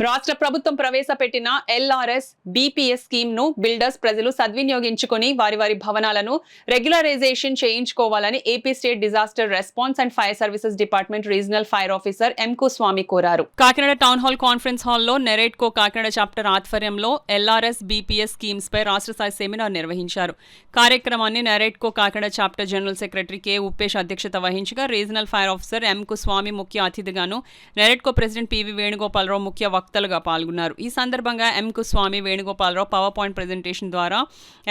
రాష్ట్ర ప్రభుత్వం ప్రవేశపెట్టిన ఎల్ఆర్ఎస్ బీపీఎస్ స్కీమ్ ను బిల్డర్స్ ప్రజలు సద్వినియోగించుకుని వారి భవనాలను రెగ్యులరైజేషన్ చేయించుకోవాలని AP state disaster response and fire services department regional fire officer ఎంకు స్వామి కోరారు. కాకినాడ టౌన్ హాల్ కాన్ఫరెన్స్ హాల్లో నెరేట్కో కాకినాడ చాప్టర్ ఆధ్వర్యంలో ఎల్ఆర్ఎస్ బీపీఎస్ స్కీమ్స్ పై రాష్ట్ర స్థాయి సెమినార్ నిర్వహించారు. కార్యక్రమాన్ని NAREDCO Kakinada chapter general secretary K Upesh అధ్యక్షత వహించగా రీజనల్ ఫైర్ ఆఫీసర్ ఎంకు స్వామి ముఖ్య అతిథిగాను, నెరేట్కో ప్రెసిడెంట్ పివి వేణుగోపాలరావు ముఖ్య వక్తలుగా పాల్గొన్నారు. ఈ సందర్భంగా ఎంకు Swamy Venugopalarao power point presentation ద్వారా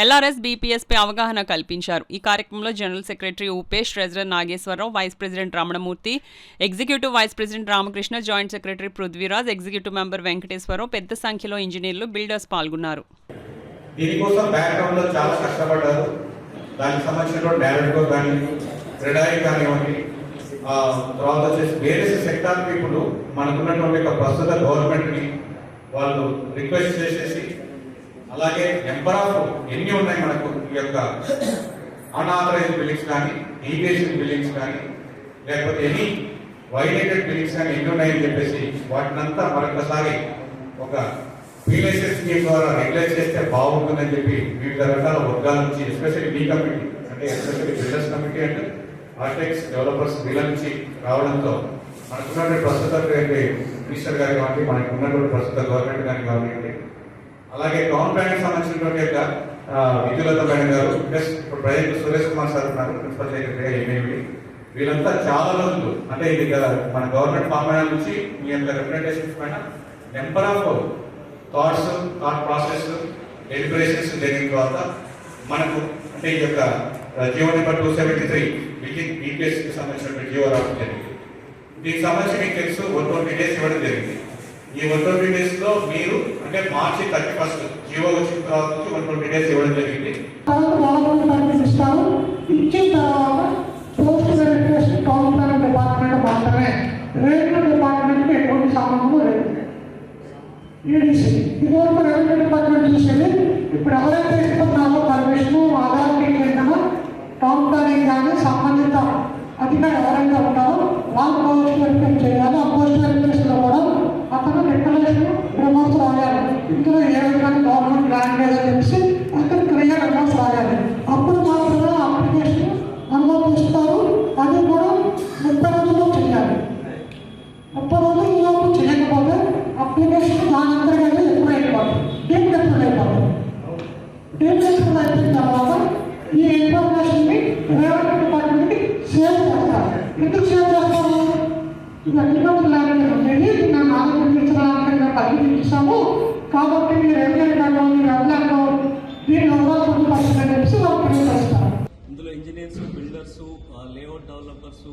ఎల్ఆర్ఎస్ బీపీఎస్ పై అవగాహన కల్పించారు. ఈ కార్యక్రమంలో general secretary Upesh, treasurer Nageswararao, vice president Ramanamurthy, executive vice president Ramakrishna, joint secretary Prithviraj, executive member Venkateswararao, పెద్ద సంఖ్యలో ఇంజనీర్లు, బిల్డర్స్ పాల్గొన్నారు. దీనికోసం బ్యాక్గ్రౌండ్ లో చాలా కష్టపడ్డారు. దానికి సంబంధించినటువంటి డైరెక్టర్ కానీ క్రెడాయి కానివ్వండి, తర్వాత వచ్చేసి వేరే సెక్టార్ పీపుల్ మనకున్నటువంటి ప్రస్తుత గవర్నమెంట్ని వాళ్ళు రిక్వెస్ట్ చేసేసి, అలాగే నెంబర్ ఆఫ్ ఎన్ని ఉన్నాయి మనకు ఈ యొక్క అన్ఆథరైజ్డ్ బిల్డింగ్స్ కానీ, డీవియేషన్ బిల్డింగ్స్ కానీ, లేకపోతే ఎనీ వైలేటెడ్ బిల్డింగ్స్ కానీ ఎన్ని ఉన్నాయని చెప్పేసి వాటినంతా మరొకసారి ఒక పీఎస్ఎస్ స్కీమ్ ద్వారా రెగ్యులేట్ చేస్తే బాగుంటుందని చెప్పి వివిధ రకాల వర్గాల నుంచి, ఎస్పెషల్లీ బీ కమిటీ అంటే ఎస్పెషల్లీ బిల్డర్స్ కమిటీ అంటే ఆర్కిటెక్ట్స్, డెవలపర్స్ వీళ్ళ నుంచి రావడంతో మనకున్నటువంటి ప్రస్తుత మినిస్టర్ గారు కావండి, మనకు ఉన్నటువంటి ప్రస్తుత గవర్నమెంట్ కానీ కావండి, అలాగే టౌన్ ప్లానింగ్ సంబంధించినటువంటి యొక్క విద్యులత మేడం గారు, ప్లస్ ఇప్పుడు ప్రజెంట్ సురేష్ కుమార్ సార్ ఉన్నారు, ప్రిన్సిపల్ సెక్రటరీ ఏమేమి, వీళ్ళంతా చాలా రోజులు అంటే ఇది మన గవర్నమెంట్ ఫార్మేషన్ నుంచి మీ యొక్క రిప్రజెంటేషన్స్ పైన number of thought process deliberations జరిగిన తర్వాత మనకు అంటే ఈ యొక్క జియో నెంబర్ 273 బీపీఎస్ కి సంబంధించినటువంటి జియో రావడం జరిగింది. దీనికి సంబంధించి మీకు తెలుసు 120 days ఇవ్వడం జరిగింది. ఈ 120 days లో మీరు అంటే మార్చి 31 జియో వచ్చిన తర్వాత నుంచి 120 days ఇవ్వడం జరిగింది. ఇప్పుడు ఎవరైతే ఇస్తున్నారో పర్మిషన్ అథారిటీ ఏదైనా టౌన్ ప్లానింగ్ కానీ సంబంధిత అధికారులు ఎవరైతే ఉంటారో వాళ్ళు పోస్ట్ వెరిఫై చేయాలి. ఆ పోస్ట్ వెరిఫికేషన్లో కూడా అతను డిక్లరేషన్ రిమోట్స్ రాయాలి. ఇందులో ఏ విధంగా గవర్నమెంట్ ల్యాండ్ లేదో తెలిసి అతను క్లియర్ రిమోట్స్ రాయాలి. అప్పుడు మాత్రమే అప్లికేషన్ అనుమతిస్తారు. అది కూడా 30 రోజుల్లో చేయాలి. 30 రోజుల లోపు చేయకపోతే అప్లికేషన్ దాని అంతర్గత ఎక్కువ అయిపోతుంది, డీప్లెక్షన్ అయిపోతుంది. డీప్లెక్షన్ అయిపోయిన తర్వాత ఈ ఇన్ఫర్మేషన్ని రెవెన్యూ డిపార్ట్మెంట్కి సేవ్ చేస్తారు. ఎందుకు సేవ్ చేస్తారు? ఇక అగ్రికల్చర్ ల్యాండ్ ఉండేది నేను ఆలోచించడానికి పరిగణించాము కాబట్టి మీరు ఎవరిలో మీరు ఎవరిలో దీన్ని అవకాశం పడుతుందని చెప్పి వాళ్ళు తెలియజేస్తారు. ఇందులో engineers, builders, layout developers,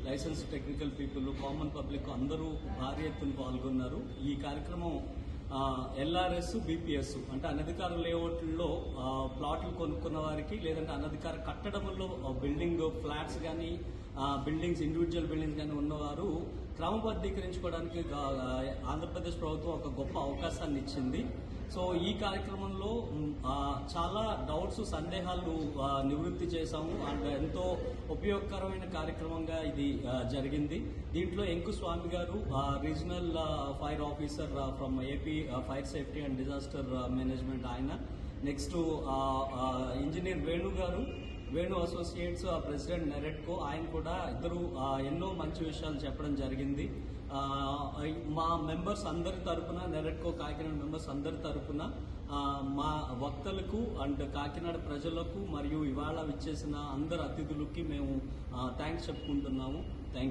license technical people, common public అందరూ భారీ ఎత్తున పాల్గొన్నారు. ఈ కార్యక్రమం ఎల్ఆర్ఎస్ బీపీఎస్ అంటే అనధికార లేఅవుట్లో ప్లాట్లు కొనుక్కున్న వారికి, లేదంటే అనధికార కట్టడంలో బిల్డింగ్ ఫ్లాట్స్ కానీ బిల్డింగ్స్ ఇండివిజువల్ బిల్డింగ్స్ కానీ ఉన్నవారు క్రమబద్ధీకరించుకోవడానికి ఆంధ్రప్రదేశ్ ప్రభుత్వం ఒక గొప్ప అవకాశాన్ని ఇచ్చింది. సో ఈ కార్యక్రమంలో చాలా డౌట్స్, సందేహాలు నివృత్తి చేశాము అండ్ ఎంతో ఉపయోగకరమైన కార్యక్రమంగా ఇది జరిగింది. దీంట్లో ఎంకు స్వామి గారు regional fire officer from AP fire safety and disaster management ఆయన, నెక్స్ట్ ఇంజనీర్ వేణు గారు, వేణు అసోసియేట్స్ ప్రెసిడెంట్ నెరెట్కో, ఆయన కూడా ఇద్దరు ఎన్నో మంచి విషయాలు చెప్పడం జరిగింది. మా మెంబర్స్ అందరి తరఫున, నెరెట్కో కాకినాడ మెంబర్స్ అందరి తరఫున మా వక్తలకు అండ్ కాకినాడ ప్రజలకు మరియు ఇవాళ విచ్చేసిన అందరు అతిథులకి మేము థ్యాంక్స్ చెప్పుకుంటున్నాము. థ్యాంక్